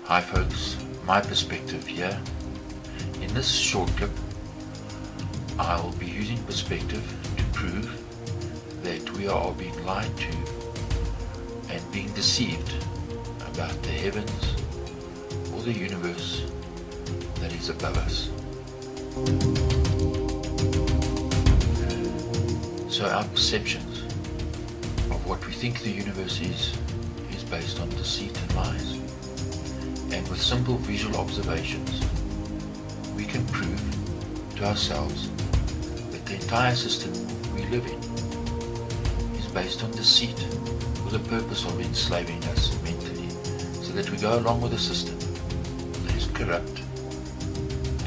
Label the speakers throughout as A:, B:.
A: Hi folks, my perspective here. In this short clip, I will be using perspective to prove that we are being lied to and being deceived about the heavens or the universe that is above us. So our perceptions of what we think the universe is based on deceit and lies. And with simple visual observations, we can prove to ourselves that the entire system we live in is based on deceit with the purpose of enslaving us mentally, so that we go along with a system that is corrupt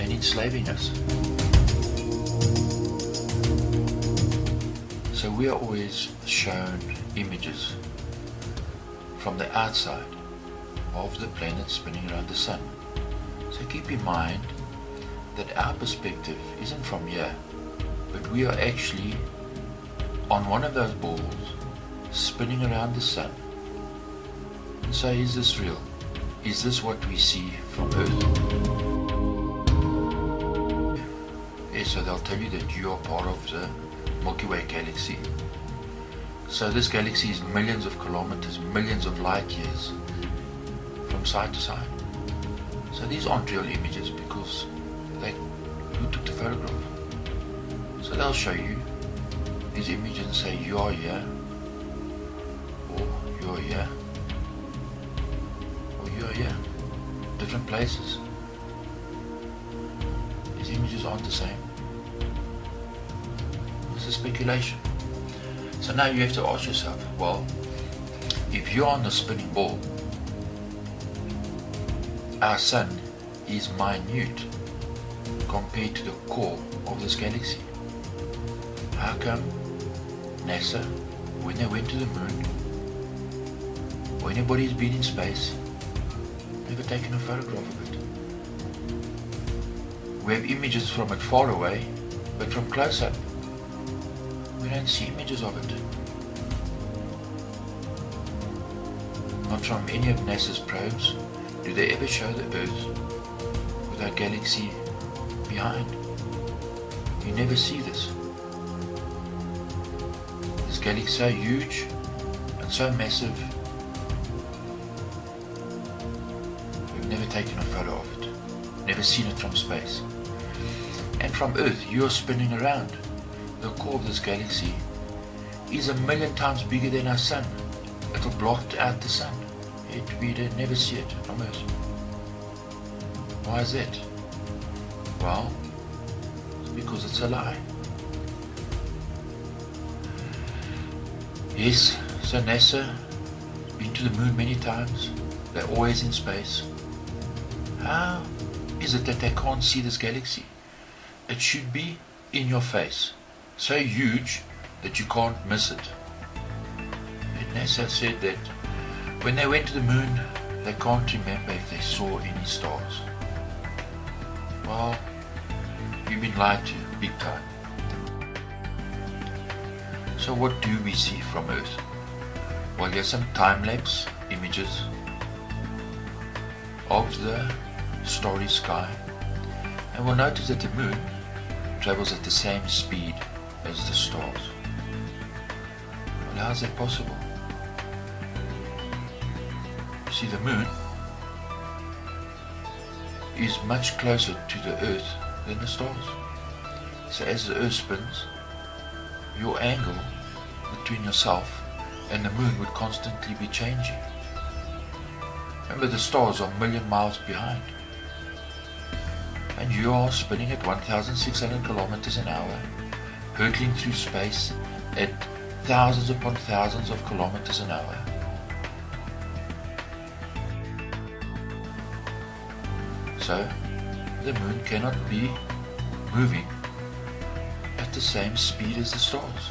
A: and enslaving us. So we are always shown images from the outside of the planet spinning around the sun. So keep in mind that our perspective isn't from here, but we are actually on one of those balls spinning around the sun. And so is this real? Is this what we see from Earth? Yes, so they'll tell you that you are part of the Milky Way galaxy. So this galaxy is millions of kilometers, millions of light years from side to side. So these aren't real images because who took the photograph? So they'll show you these images and say you are here, or you're here, or you're here. Different places. These images aren't the same. This is speculation. So now you have to ask yourself, well, if you're on the spinning ball, our sun is minute compared to the core of this galaxy. How come NASA, when they went to the moon, or anybody's been in space, never taken a photograph of it? We have images from it far away, but from close up, we don't see images of it. Not from any of NASA's probes do they ever show the Earth with our galaxy behind. You never see this. This galaxy is so huge and so massive, we've never taken a photo of it, never seen it from space. And from Earth, you are spinning around. The core of this galaxy is 1,000,000 times bigger than our sun. It will block out the sun. We never see it from Earth. Why is that? Well, it's because it's a lie. Yes, so NASA has been to the moon many times. They're always in space. How is it that they can't see this galaxy? It should be in your face. So huge that you can't miss it. And NASA said that when they went to the moon, they can't remember if they saw any stars. Well, you've been lied to big time. So what do we see from Earth? Well, here's some time-lapse images of the starry sky. And we'll notice that the moon travels at the same speed as the stars. Well, how is that possible? You see, the moon is much closer to the Earth than the stars. So as the Earth spins, your angle between yourself and the moon would constantly be changing. Remember, the stars are 1,000,000 miles behind. And you are spinning at 1,600 kilometers an hour, hurtling through space at thousands upon thousands of kilometers an hour. So, the moon cannot be moving at the same speed as the stars.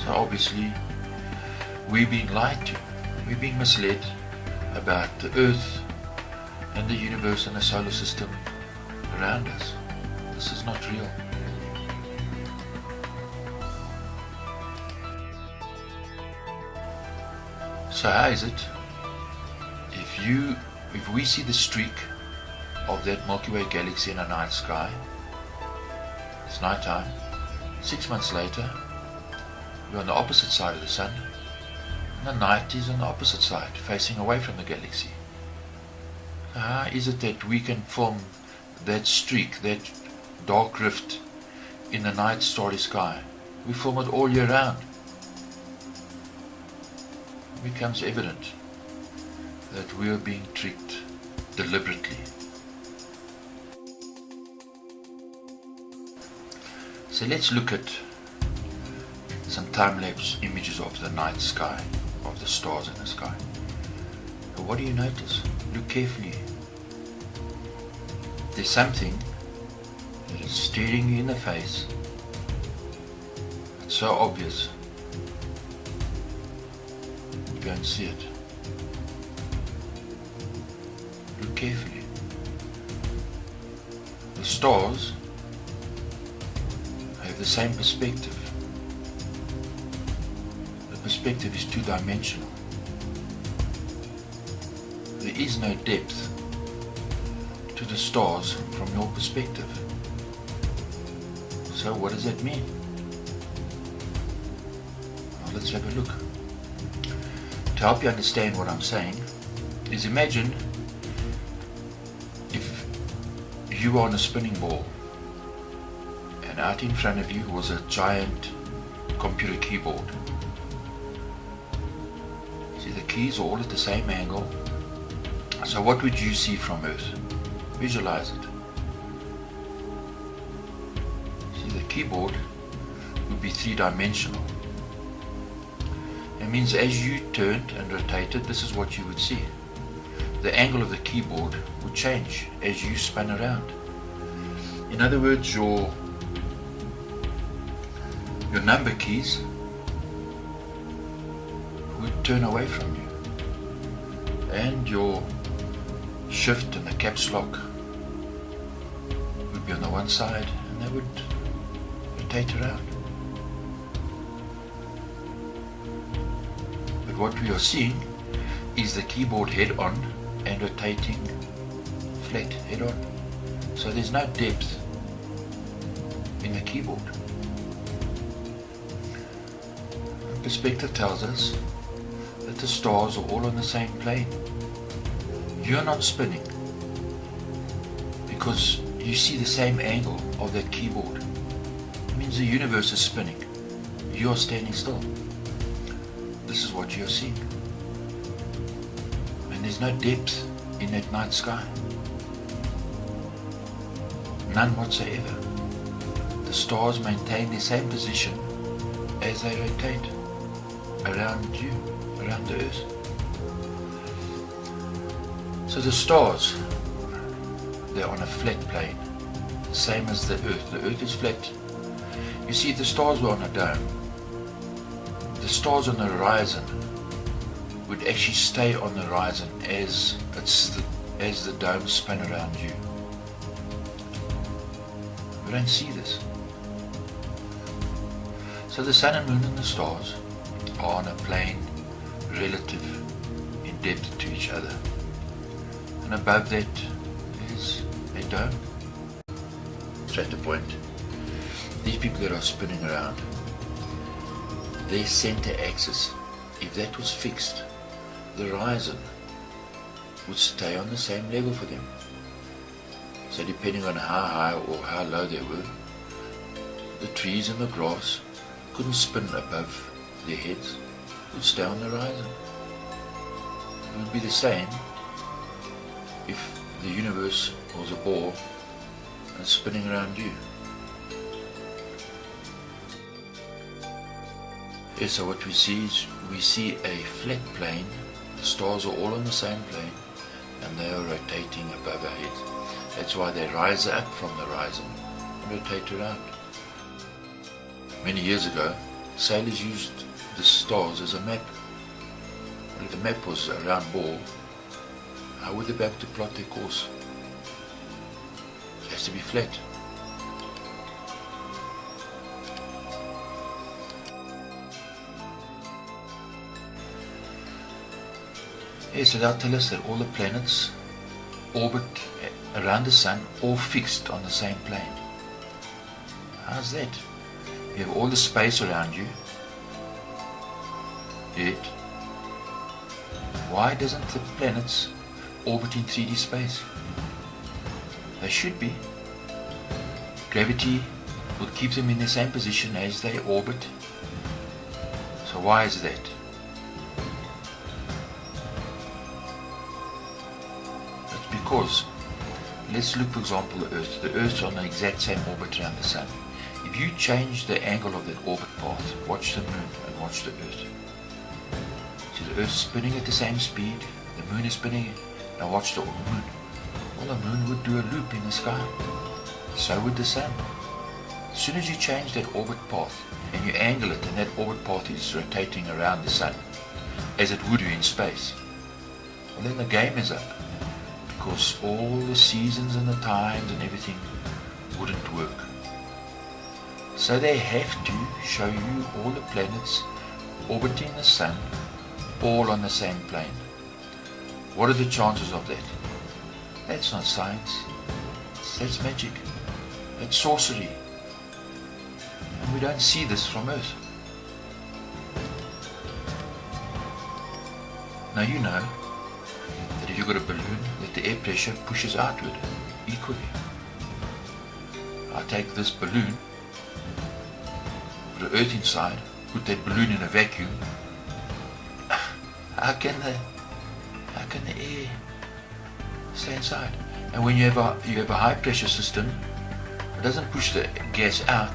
A: So obviously, we're being lied to. We're being misled about the Earth and the universe and the solar system around us. This is not real. So how is it, if if we see the streak of that Milky Way galaxy in a night sky, it's night time. 6 months later, we're on the opposite side of the sun, and the night is on the opposite side, facing away from the galaxy. So how is it that we can film that streak, that dark rift in the night starry sky? We film it all year round. It becomes evident that we are being tricked deliberately. So let's look at some time-lapse images of the night sky, of the stars in the sky. So what do you notice? Look carefully. There's something that is staring you in the face. It's so obvious. You don't see it. Look carefully. The stars have the same perspective. The perspective is two-dimensional. There is no depth to the stars from your perspective. So what does that mean? Well, let's have a look. To help you understand what I'm saying, is imagine if you were on a spinning ball and out in front of you was a giant computer keyboard. See, the keys are all at the same angle. So what would you see from Earth? Visualize it. See, the keyboard would be three-dimensional. It means as you turned and rotated, this is what you would see. The angle of the keyboard would change as you spun around. In other words, your number keys would turn away from you, and your shift and the caps lock would be on the one side, and they would rotate around. But what we are seeing is the keyboard head on and rotating flat head on. So there's no depth in the keyboard. Perspective tells us that the stars are all on the same plane. You're not spinning because you see the same angle of that keyboard. It means the universe is spinning. You're standing still. This is what you're seeing. And there's no depth in that night sky. None whatsoever. The stars maintain their same position as they rotate around you, around the Earth. So the stars, they're on a flat plane, same as the Earth. The Earth is flat. You see, if the stars were on a dome, the stars on the horizon would actually stay on the horizon as the dome spun around you. We don't see this. So the sun and moon and the stars are on a plane relative in depth to each other. And above that is a dome. Straight to point. These people that are spinning around, their center axis, if that was fixed, the horizon would stay on the same level for them. So depending on how high or how low they were, the trees and the grass couldn't spin above their heads, would stay on the horizon. It would be the same if the universe was a ball and spinning around you. Yes, so what we see is we see a flat plane. The stars are all on the same plane and they are rotating above our heads. That's why they rise up from the horizon and rotate around. Many years ago, sailors used the stars as a map. Well, if the map was a round ball, how would they be able to plot their course? It has to be flat. Yes, so they'll tell us that all the planets orbit around the sun, all fixed on the same plane. How's that? You have all the space around you, yet why doesn't the planets orbit in 3D space? They should be. Gravity will keep them in the same position as they orbit. So why is that? It's because, let's look for example the Earth. The Earth's on the exact same orbit around the Sun. If you change the angle of that orbit path, watch the Moon and watch the Earth. See, the Earth's spinning at the same speed, the Moon is spinning. Now watch the Moon. Well, the Moon would do a loop in the sky. So would the Sun. As soon as you change that orbit path and you angle it, and that orbit path is rotating around the Sun, as it would do in space, well then the game is up. Because all the seasons and the times and everything wouldn't work. So they have to show you all the planets orbiting the Sun, all on the same plane. What are the chances of that? That's not science. That's magic. That's sorcery. And we don't see this from Earth. Now you know that if you've got a balloon, that the air pressure pushes outward equally. I take this balloon, put the Earth inside, put that balloon in a vacuum. How can the air stay inside? And when you have a high pressure system, it doesn't push the gas out,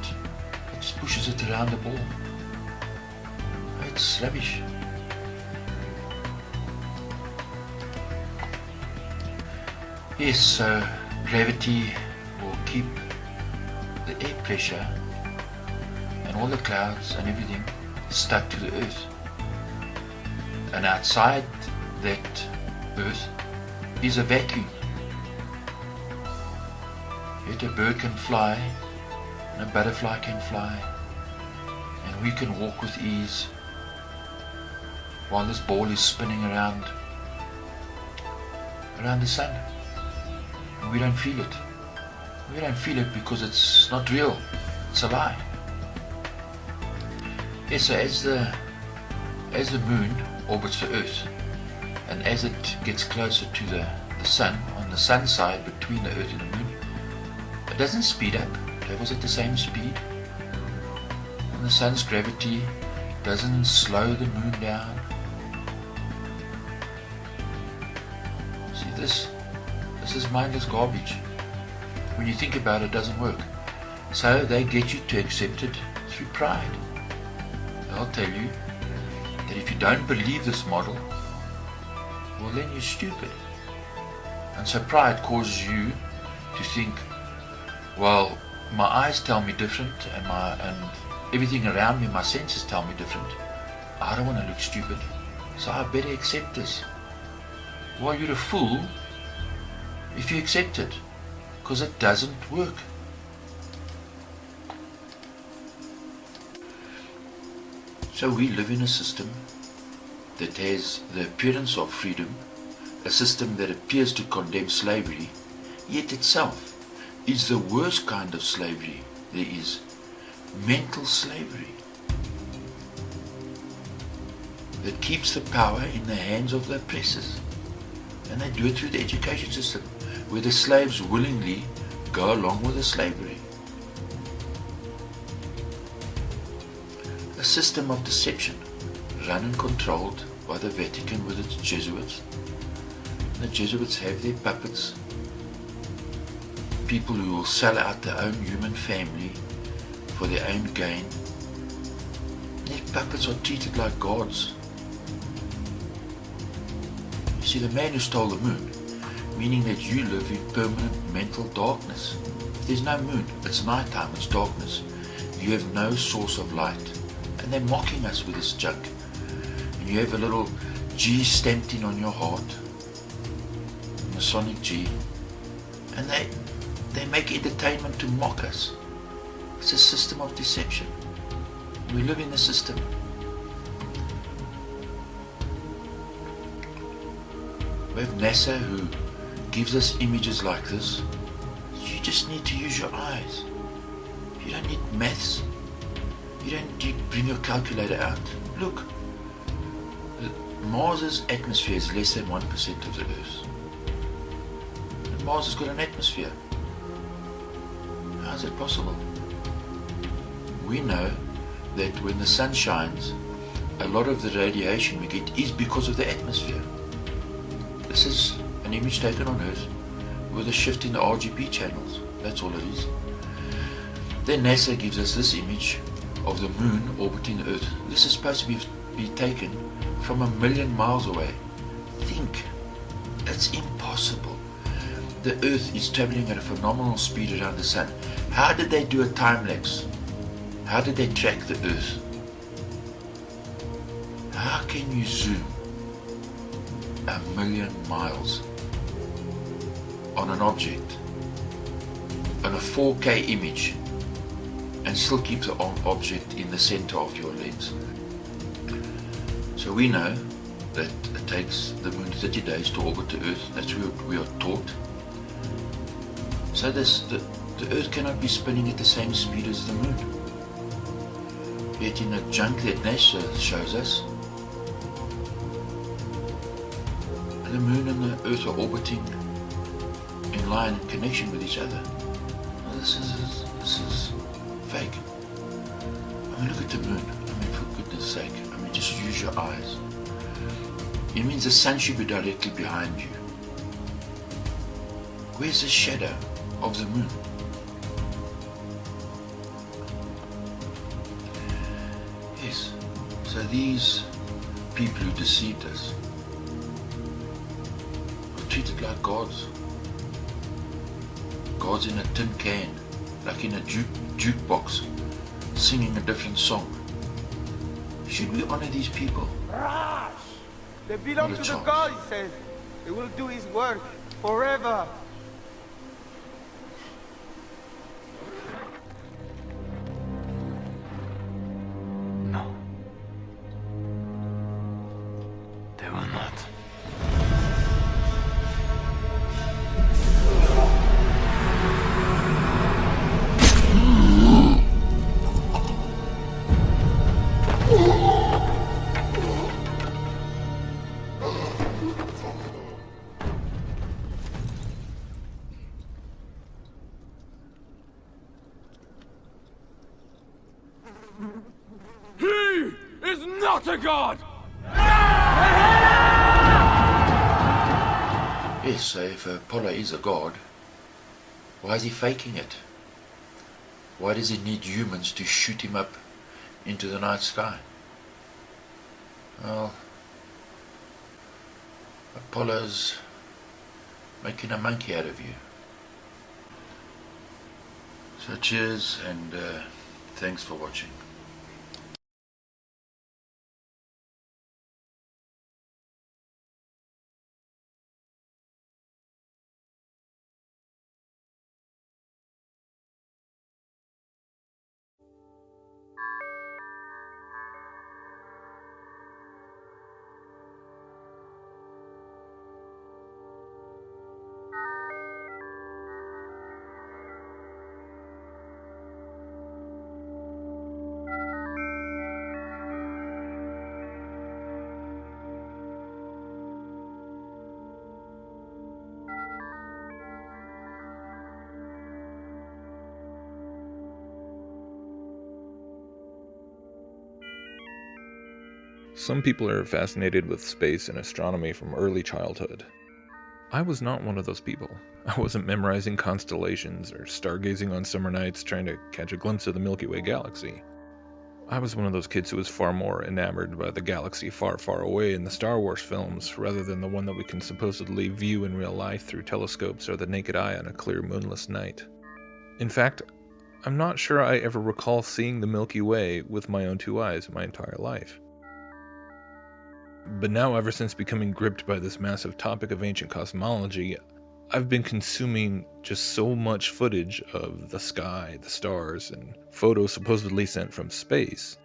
A: it just pushes it around the ball. It's rubbish. Yes, so gravity will keep the air pressure and all the clouds and everything stuck to the Earth. And outside that Earth is a vacuum. Yet a bird can fly, and a butterfly can fly, and we can walk with ease while this ball is spinning around the Sun. And we don't feel it. We don't feel it because it's not real. It's a lie. Yes, so as the Moon orbits the Earth, and as it gets closer to the Sun, on the Sun side between the Earth and the Moon, it doesn't speed up, it travels at the same speed. And the Sun's gravity doesn't slow the Moon down. See, this is mindless garbage. When you think about it, it doesn't work. So they get you to accept it through pride. They'll tell you that if you don't believe this model, well then you're stupid. And so pride causes you to think, well, my eyes tell me different, and everything around me, my senses tell me different. I don't want to look stupid, so I better accept this. Well, you're a fool if you accept it, because it doesn't work. So we live in a system that has the appearance of freedom, a system that appears to condemn slavery, yet itself is the worst kind of slavery there is, mental slavery, that keeps the power in the hands of the oppressors. And they do it through the education system, where the slaves willingly go along with the slavery. A system of deception, run and controlled by the Vatican with its Jesuits. The Jesuits have their puppets, people who will sell out their own human family for their own gain. Their puppets are treated like gods. You see, the man who stole the moon, meaning that you live in permanent mental darkness. If there's no moon, it's night time, it's darkness. You have no source of light. And they're mocking us with this junk. And you have a little G stamped in on your heart, a Masonic G, and they make entertainment to mock us. It's a system of deception. We live in a system. We have NASA who gives us images like this. You just need to use your eyes. You don't need maths. You don't need to bring your calculator out. Look, Mars's atmosphere is less than 1% of the Earth's. And Mars has got an atmosphere. How is it possible? We know that when the sun shines, a lot of the radiation we get is because of the atmosphere. This is an image taken on Earth with a shift in the RGB channels. That's all it is. Then NASA gives us this image of the moon orbiting the Earth. This is supposed to be taken from 1,000,000 miles away. Think, it's impossible. The Earth is traveling at a phenomenal speed around the sun. How did they do a time lapse? How did they track the Earth? How can you zoom 1,000,000 miles on an object, on a 4K image, and still keep the object in the center of your lens? So we know that it takes the moon 30 days to orbit the Earth. That's what we are taught. So the Earth cannot be spinning at the same speed as the moon. Yet in the junk that NASA shows us, the moon and the Earth are orbiting in line and connection with each other. Well, this is fake. I mean, look at the moon. I mean, for goodness sake. I mean, just use your eyes. It means the sun should be directly behind you. Where's the shadow of the moon? Yes. So these people who deceived us were treated like gods. Gods in a tin can, like in a jukebox, singing a different song. Should we honor these people?
B: Rush! They belong
A: Not a
B: to the
A: chance.
B: God, he says. They will do his work forever.
C: No. They will not.
B: He is not a God!
A: Yes, so if Apollo is a god, why is he faking it? Why does he need humans to shoot him up into the night sky? Well, Apollo's making a monkey out of you. So cheers and thanks for watching.
D: Some people are fascinated with space and astronomy from early childhood. I was not one of those people. I wasn't memorizing constellations or stargazing on summer nights trying to catch a glimpse of the Milky Way galaxy. I was one of those kids who was far more enamored by the galaxy far, far away in the Star Wars films rather than the one that we can supposedly view in real life through telescopes or the naked eye on a clear moonless night. In fact, I'm not sure I ever recall seeing the Milky Way with my own two eyes my entire life. But now, ever since becoming gripped by this massive topic of ancient cosmology, I've been consuming just so much footage of the sky, the stars, and photos supposedly sent from space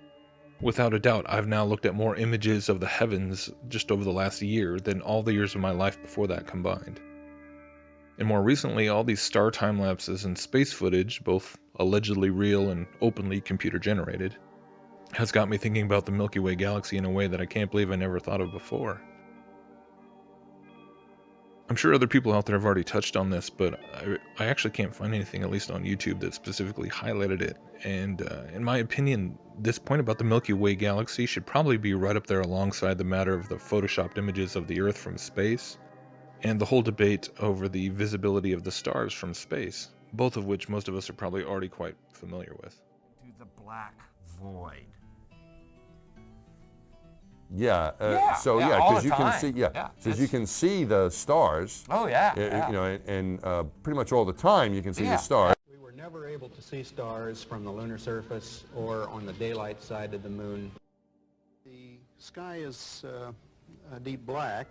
D: Without a doubt, I've now looked at more images of the heavens just over the last year than all the years of my life before that combined. And more recently, all these star time lapses and space footage, both allegedly real and openly computer generated, has got me thinking about the Milky Way galaxy in a way that I can't believe I never thought of before. I'm sure other people out there have already touched on this, but I actually can't find anything, at least on YouTube, that specifically highlighted it. And in my opinion, this point about the Milky Way galaxy should probably be right up there alongside the matter of the photoshopped images of the Earth from space, and the whole debate over the visibility of the stars from space, both of which most of us are probably already quite familiar with.
E: To the black void.
F: Yeah. So
E: all
F: because
E: the
F: you can
E: time.
F: see,
E: Yeah,
F: because you can see the stars.
E: Oh yeah.
F: You know, and pretty much all the time you can see the stars.
G: We were never able to see stars from the lunar surface or on the daylight side of the moon. The sky is a deep black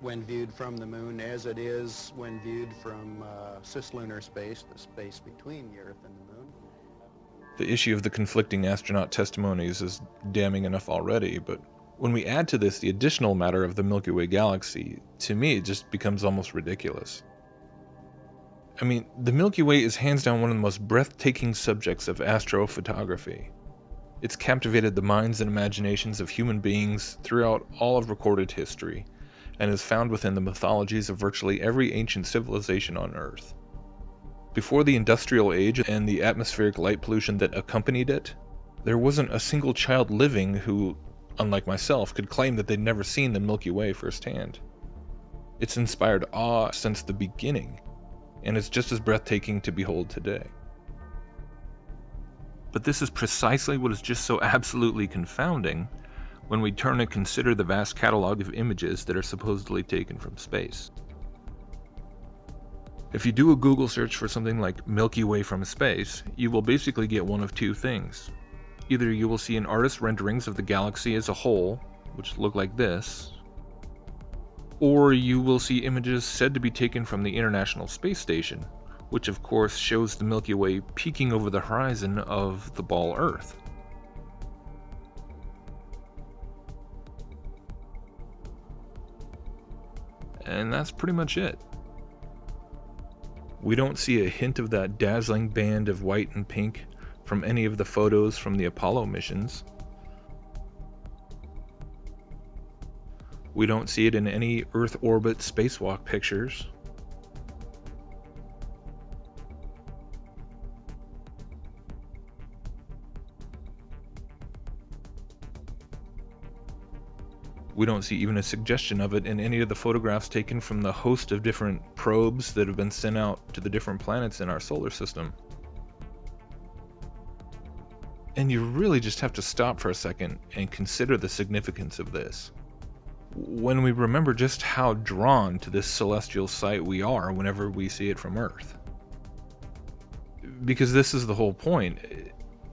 G: when viewed from the moon, as it is when viewed from cislunar space, the space between the Earth and the moon.
D: The issue of the conflicting astronaut testimonies is damning enough already, but when we add to this the additional matter of the Milky Way galaxy, to me it just becomes almost ridiculous. I mean, the Milky Way is hands down one of the most breathtaking subjects of astrophotography. It's captivated the minds and imaginations of human beings throughout all of recorded history, and is found within the mythologies of virtually every ancient civilization on Earth. Before the industrial age and the atmospheric light pollution that accompanied it, there wasn't a single child living who, unlike myself, could claim that they'd never seen the Milky Way firsthand. It's inspired awe since the beginning, and it's just as breathtaking to behold today. But this is precisely what is just so absolutely confounding when we turn and consider the vast catalog of images that are supposedly taken from space. If you do a Google search for something like Milky Way from space, you will basically get one of two things. Either you will see an artist's renderings of the galaxy as a whole, which look like this, or you will see images said to be taken from the International Space Station, which of course shows the Milky Way peeking over the horizon of the ball Earth. And that's pretty much it. We don't see a hint of that dazzling band of white and pink from any of the photos from the Apollo missions. We don't see it in any Earth orbit spacewalk pictures. We don't see even a suggestion of it in any of the photographs taken from the host of different probes that have been sent out to the different planets in our solar system. And you really just have to stop for a second and consider the significance of this. When we remember just how drawn to this celestial sight we are whenever we see it from Earth. Because this is the whole point.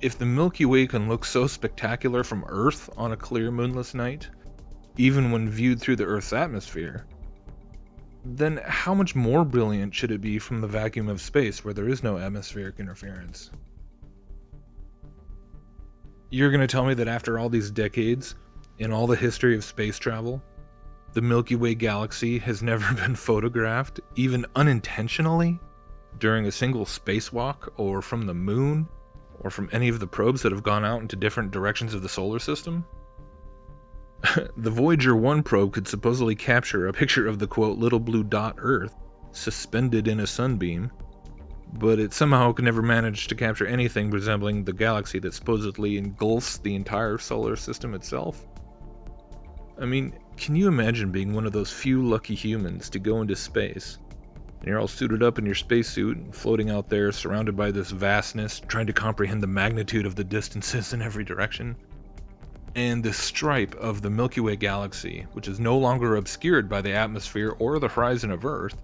D: If the Milky Way can look so spectacular from Earth on a clear moonless night, even when viewed through the Earth's atmosphere, then how much more brilliant should it be from the vacuum of space where there is no atmospheric interference? You're going to tell me that after all these decades, in all the history of space travel, the Milky Way galaxy has never been photographed, even unintentionally, during a single spacewalk, or from the moon, or from any of the probes that have gone out into different directions of the solar system? The Voyager 1 probe could supposedly capture a picture of the quote little blue dot Earth suspended in a sunbeam, but it somehow could never manage to capture anything resembling the galaxy that supposedly engulfs the entire solar system itself. I mean, can you imagine being one of those few lucky humans to go into space, and you're all suited up in your spacesuit and floating out there surrounded by this vastness, trying to comprehend the magnitude of the distances in every direction? And the stripe of the Milky Way galaxy, which is no longer obscured by the atmosphere or the horizon of Earth,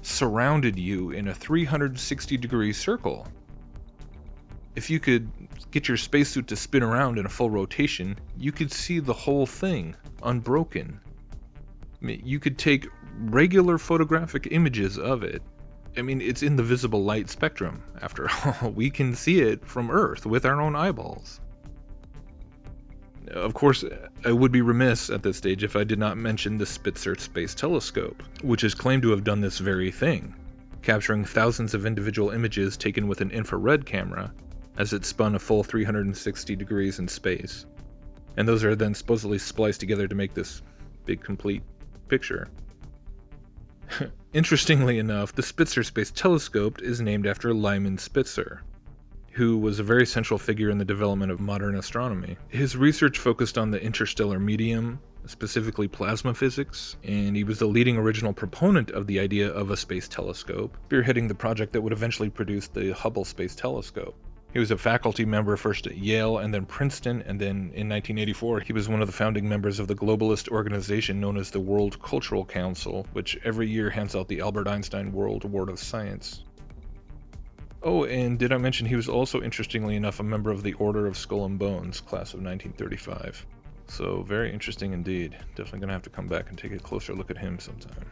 D: surrounded you in a 360-degree circle. If you could get your spacesuit to spin around in a full rotation, you could see the whole thing, unbroken. I mean, you could take regular photographic images of it. I mean, it's in the visible light spectrum, after all. We can see it from Earth with our own eyeballs. Of course, I would be remiss at this stage if I did not mention the Spitzer Space Telescope, which is claimed to have done this very thing, capturing thousands of individual images taken with an infrared camera as it spun a full 360 degrees in space. And those are then supposedly spliced together to make this big complete picture. Interestingly enough, the Spitzer Space Telescope is named after Lyman Spitzer, who was a very central figure in the development of modern astronomy. His research focused on the interstellar medium, specifically plasma physics, and he was the leading original proponent of the idea of a space telescope, spearheading the project that would eventually produce the Hubble Space Telescope. He was a faculty member first at Yale and then Princeton, and then in 1984 he was one of the founding members of the globalist organization known as the World Cultural Council, which every year hands out the Albert Einstein World Award of Science. Oh, and did I mention he was also, interestingly enough, a member of the Order of Skull and Bones, class of 1935. So, very interesting indeed. Definitely gonna have to come back and take a closer look at him sometime.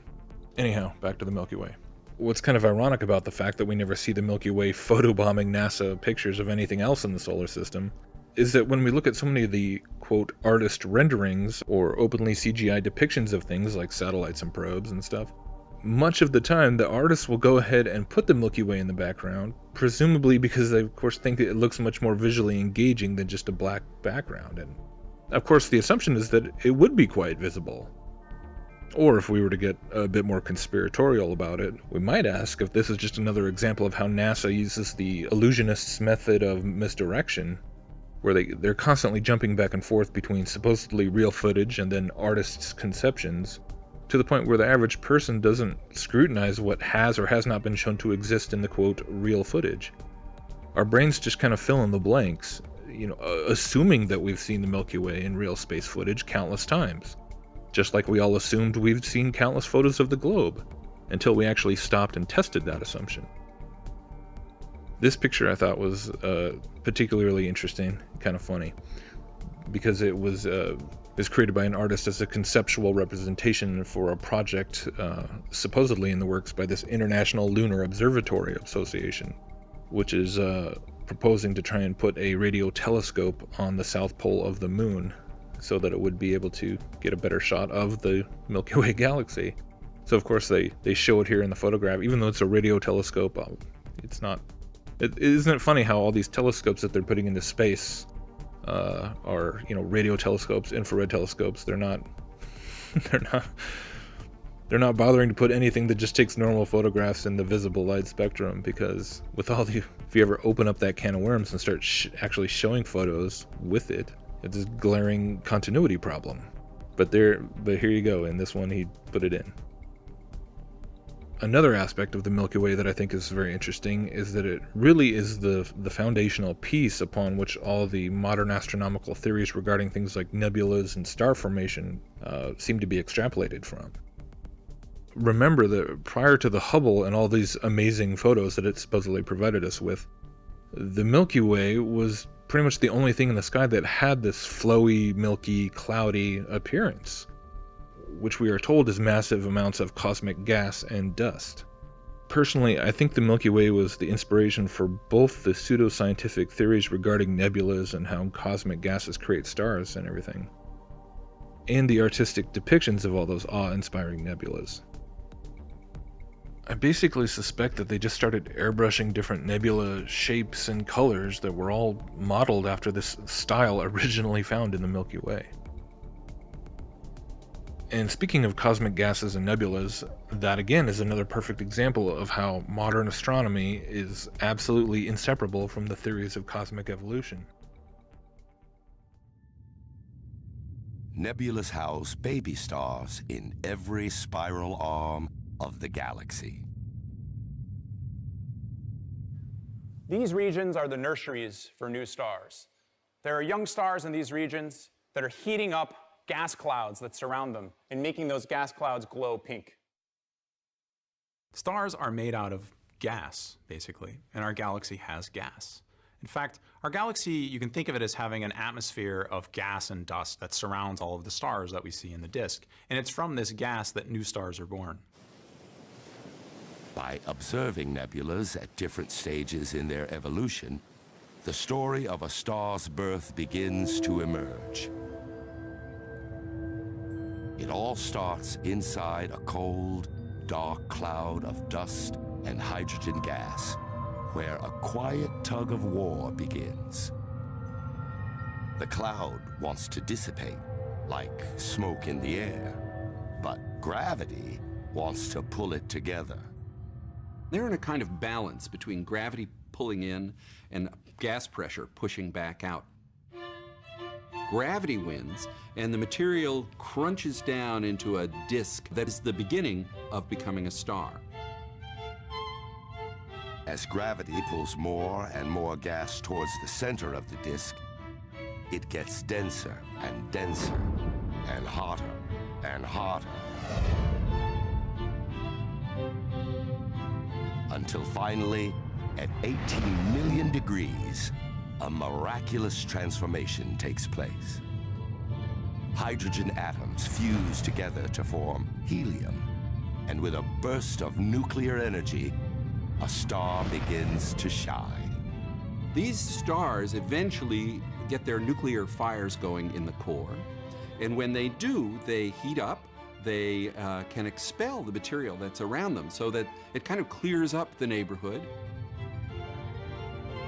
D: Anyhow, back to the Milky Way. What's kind of ironic about the fact that we never see the Milky Way photobombing NASA pictures of anything else in the solar system is that when we look at so many of the, quote, artist renderings or openly CGI depictions of things like satellites and probes and stuff, much of the time the artists will go ahead and put the Milky Way in the background, presumably because they of course think it looks much more visually engaging than just a black background, and of course the assumption is that it would be quite visible. Or if we were to get a bit more conspiratorial about it, we might ask if this is just another example of how NASA uses the illusionists' method of misdirection, where they're constantly jumping back and forth between supposedly real footage and then artists' conceptions, to the point where the average person doesn't scrutinize what has or has not been shown to exist in the, quote, real footage. Our brains just kind of fill in the blanks, assuming that we've seen the Milky Way in real space footage countless times. Just like we all assumed we've seen countless photos of the globe, until we actually stopped and tested that assumption. This picture I thought was particularly interesting, kind of funny, because it was created by an artist as a conceptual representation for a project supposedly in the works by this International Lunar Observatory Association, which is proposing to try and put a radio telescope on the south pole of the moon so that it would be able to get a better shot of the Milky Way galaxy. So of course they show it here in the photograph, even though it's a radio telescope. Isn't it funny how all these telescopes that they're putting into space are radio telescopes, infrared telescopes. They're not bothering to put anything that just takes normal photographs in the visible light spectrum, because with if you ever open up that can of worms and start actually showing photos with it, it's this glaring continuity problem. But here you go, in this one he put it in. Another aspect of the Milky Way that I think is very interesting is that it really is the foundational piece upon which all the modern astronomical theories regarding things like nebulas and star formation seem to be extrapolated from. Remember that prior to the Hubble and all these amazing photos that it supposedly provided us with, the Milky Way was pretty much the only thing in the sky that had this flowy, milky, cloudy appearance, which we are told is massive amounts of cosmic gas and dust. Personally, I think the Milky Way was the inspiration for both the pseudoscientific theories regarding nebulas and how cosmic gases create stars and everything, and the artistic depictions of all those awe-inspiring nebulas. I basically suspect that they just started airbrushing different nebula shapes and colors that were all modeled after this style originally found in the Milky Way. And speaking of cosmic gases and nebulas, that again is another perfect example of how modern astronomy is absolutely inseparable from the theories of cosmic evolution.
H: Nebulas house baby stars in every spiral arm of the galaxy.
I: These regions are the nurseries for new stars. There are young stars in these regions that are heating up gas clouds that surround them and making those gas clouds glow pink.
J: Stars are made out of gas, basically, and our galaxy has gas. In fact, our galaxy, you can think of it as having an atmosphere of gas and dust that surrounds all of the stars that we see in the disk. And it's from this gas that new stars are born.
H: By observing nebulas at different stages in their evolution, the story of a star's birth begins to emerge. It all starts inside a cold, dark cloud of dust and hydrogen gas, where a quiet tug of war begins. The cloud wants to dissipate, like smoke in the air, but gravity wants to pull it together.
K: They're in a kind of balance between gravity pulling in and gas pressure pushing back out. Gravity wins, and the material crunches down into a disk that is the beginning of becoming a star.
H: As gravity pulls more and more gas towards the center of the disk, it gets denser and denser and hotter and hotter, until finally, at 18 million degrees, a miraculous transformation takes place. Hydrogen atoms fuse together to form helium, and with a burst of nuclear energy, a star begins to shine.
K: These stars eventually get their nuclear fires going in the core, and when they do, they heat up. They can expel the material that's around them so that it kind of clears up the neighborhood.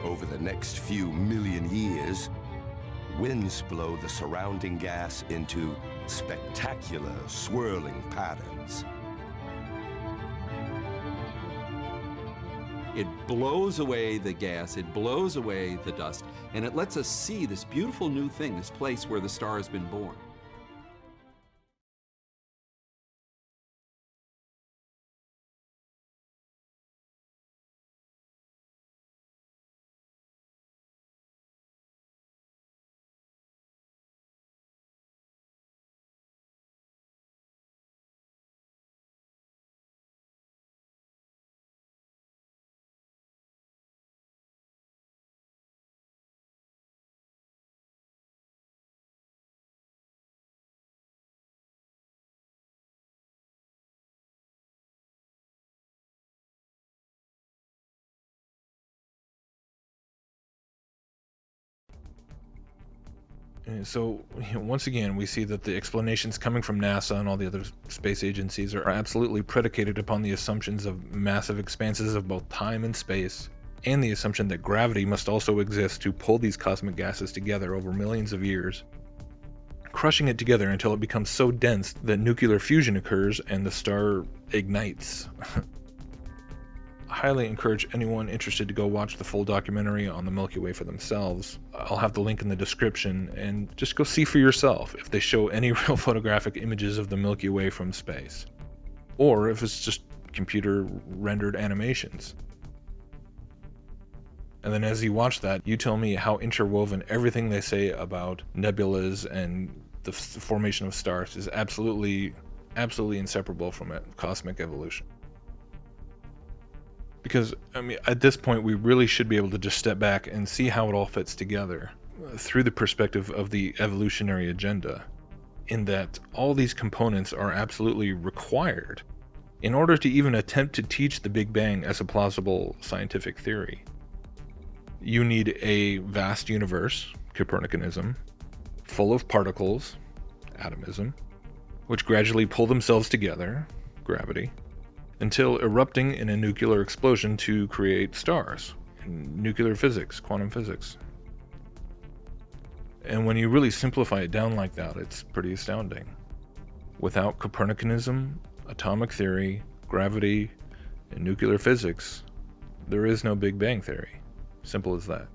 H: Over the next few million years, winds blow the surrounding gas into spectacular swirling patterns.
K: It blows away the gas, it blows away the dust, and it lets us see this beautiful new thing, this place where the star has been born.
D: So once again, we see that the explanations coming from NASA and all the other space agencies are absolutely predicated upon the assumptions of massive expanses of both time and space, and the assumption that gravity must also exist to pull these cosmic gases together over millions of years, crushing it together until it becomes so dense that nuclear fusion occurs and the star ignites. I highly encourage anyone interested to go watch the full documentary on the Milky Way for themselves. I'll have the link in the description, and just go see for yourself if they show any real photographic images of the Milky Way from space, or if it's just computer rendered animations. And then as you watch that, you tell me how interwoven everything they say about nebulas and the formation of stars is absolutely inseparable from it, cosmic evolution. Because, I mean, at this point, we really should be able to just step back and see how it all fits together through the perspective of the evolutionary agenda, in that all these components are absolutely required in order to even attempt to teach the Big Bang as a plausible scientific theory. You need a vast universe, Copernicanism, full of particles, atomism, which gradually pull themselves together, gravity, until erupting in a nuclear explosion to create stars, in nuclear physics, quantum physics. And when you really simplify it down like that, it's pretty astounding. Without Copernicanism, atomic theory, gravity, and nuclear physics, there is no Big Bang theory. Simple as that.